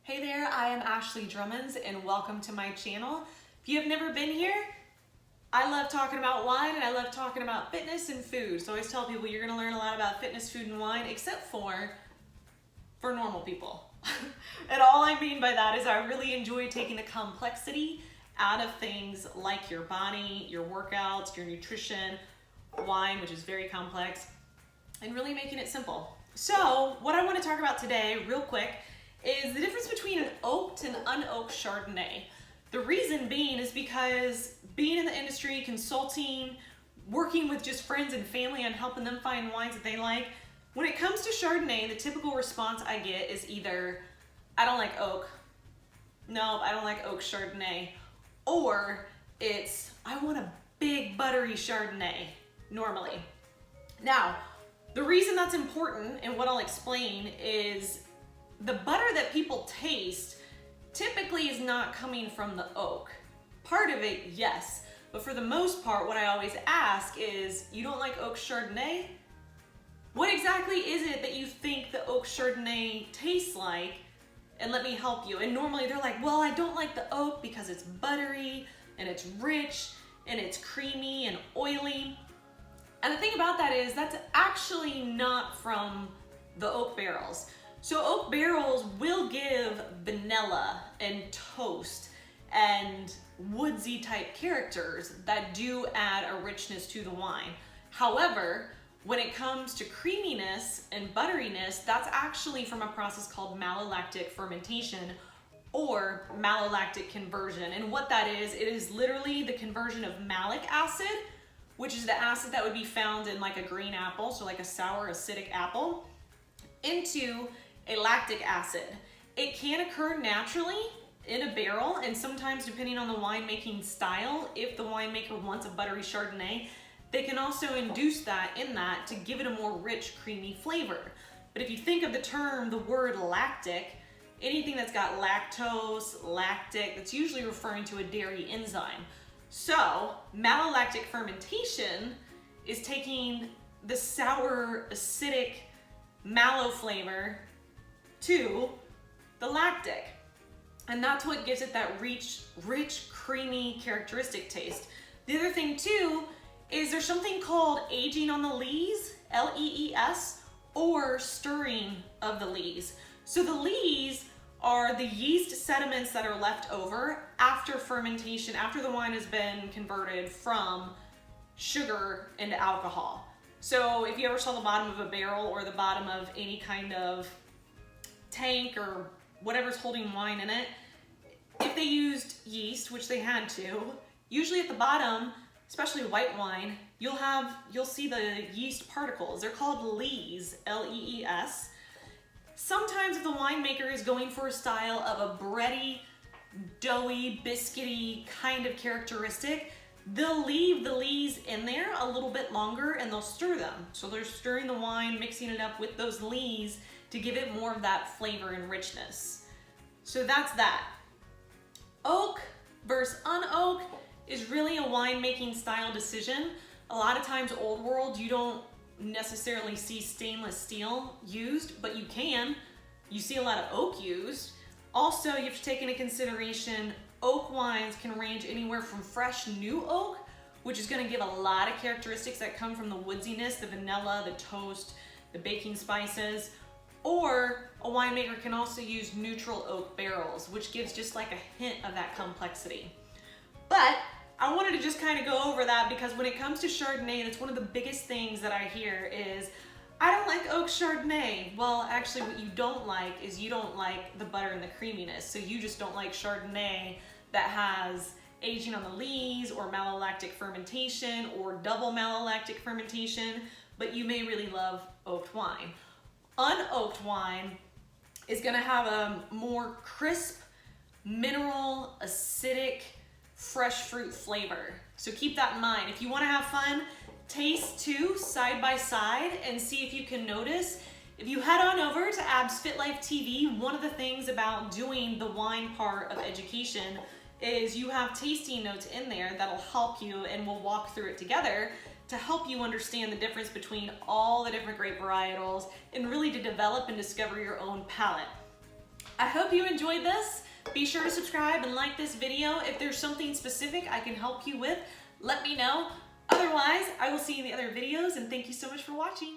Hey there, I am Ashley Drummonds and welcome to my channel. If you have never been here, I love talking about wine and I love talking about fitness and food. So I always tell people you're gonna learn a lot about fitness, food, and wine, except for normal people. And all I mean by that is I really enjoy taking the complexity out of things like your body, your workouts, your nutrition, wine, which is very complex, and really making it simple. So what I want to talk about today, real quick, is the difference between an oaked and unoaked Chardonnay. The reason being is because being in the industry, consulting, working with just friends and family on helping them find wines that they like, when it comes to Chardonnay, the typical response I get is either, I don't like oak, no, I don't like oak Chardonnay, or it's, I want a big buttery Chardonnay, normally. Now, the reason that's important and what I'll explain is the butter that people taste typically is not coming from the oak. Part of it, yes, but for the most part, what I always ask is, you don't like oak Chardonnay? What exactly is it that you think the oak Chardonnay tastes like? And let me help you. And normally they're like, well, I don't like the oak because it's buttery and it's rich and it's creamy and oily. And the thing about that is that's actually not from the oak barrels. So oak barrels will give vanilla and toast and woodsy type characters that do add a richness to the wine. However, when it comes to creaminess and butteriness, that's actually from a process called malolactic fermentation or malolactic conversion. And what that is, it is literally the conversion of malic acid, which is the acid that would be found in like a green apple, so like a sour acidic apple, into a lactic acid. It can occur naturally in a barrel, and sometimes depending on the winemaking style, if the winemaker wants a buttery Chardonnay, they can also induce that in that to give it a more rich, creamy flavor. But if you think of the term, the word lactic, anything that's got lactose, lactic, that's usually referring to a dairy enzyme. So malolactic fermentation is taking the sour, acidic, mallow flavor to the lactic. And that's what gives it that rich, creamy, characteristic taste. The other thing too is there's something called aging on the lees, L-E-E-S, or stirring of the lees. So the lees are the yeast sediments that are left over after fermentation, after the wine has been converted from sugar into alcohol. So if you ever saw the bottom of a barrel or the bottom of any kind of tank or whatever's holding wine in it, if they used yeast, which they had to, usually at the bottom, especially white wine, you'll see the yeast particles. They're called lees, L-E-E-S. Sometimes if the winemaker is going for a style of a bready, doughy, biscuity kind of characteristic, they'll leave the lees in there a little bit longer and they'll stir them. So they're stirring the wine, mixing it up with those lees to give it more of that flavor and richness. So that's that. Oak versus unoaked is really a winemaking style decision. A lot of times, old world, you don't necessarily see stainless steel used, but you can. You see a lot of oak used. Also, you have to take into consideration oak wines can range anywhere from fresh new oak, which is going to give a lot of characteristics that come from the woodsiness, the vanilla, the toast, the baking spices, or a winemaker can also use neutral oak barrels, which gives just like a hint of that complexity. But I wanted to just kind of go over that because when it comes to Chardonnay, that's one of the biggest things that I hear is, I don't like oak Chardonnay. Well, actually what you don't like is you don't like the butter and the creaminess. So you just don't like Chardonnay that has aging on the lees or malolactic fermentation or double malolactic fermentation, but you may really love oaked wine. Unoaked wine is gonna have a more crisp, mineral, acidic, fresh fruit flavor. So keep that in mind. If you wanna have fun, taste two side by side and see if you can notice. If you head on over to Abs Fit Life TV, one of the things about doing the wine part of education is you have tasting notes in there that'll help you, and we'll walk through it together to help you understand the difference between all the different grape varietals and really to develop and discover your own palate. I hope you enjoyed this. Be sure to subscribe and like this video. If there's something specific I can help you with, let me know. Otherwise, I will see you in the other videos, and thank you so much for watching.